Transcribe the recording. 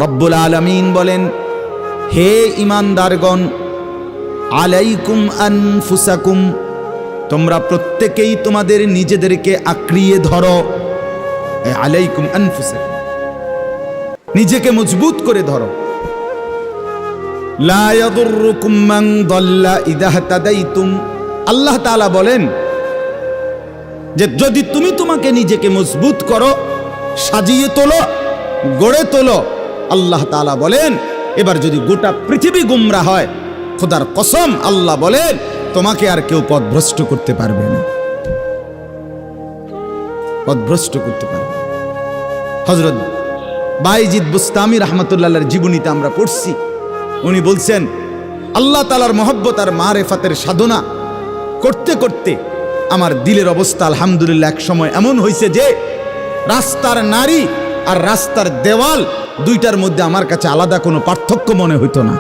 রব্বুল আলামিন বলেন, হে ঈমানদারগণ, আলাইকুম আনফুসাকুম, তোমরা প্রত্যেকেই তোমাদের নিজেদেরকে আঁকড়িয়ে ধরো। আলাইকুম আনফুসাকুম, নিজেকে মজবুত করে ধরো। লা ইয়াদুররুকুম মান দাল্লা ইযা ইহতাদাইতুম, আল্লাহ তাআলা বলেন যে যদি তুমি তোমাকে নিজেকে মজবুত করো, সাজিয়ে তোলো, গড়ে তোলো, আল্লাহ তাআলা বলেন এবার যদি গোটা পৃথিবী গুমরাহ হয়, খোদার কসম আল্লাহ বলেন তোমাকে আর কেউ পথভ্রষ্ট করতে পারবে না, পথভ্রষ্ট করতে পারবে। হযরত বাইজিদ বুস্তামি রাহমাতুল্লাহর জীবনীতে আমরা পড়ছি, উনি বলছেন আল্লাহ তাআলার মহব্বত আর মারেফাতের সাধনা করতে করতে আমার দিলের অবস্থা আলহামদুলিল্লাহ এক সময় এমন হয়েছে যে রাস্তার নারী আর রাস্তার দেওয়াল দুইটার মধ্যে আমার কাছে আলাদা কোনো পার্থক্য মনে হইতো না।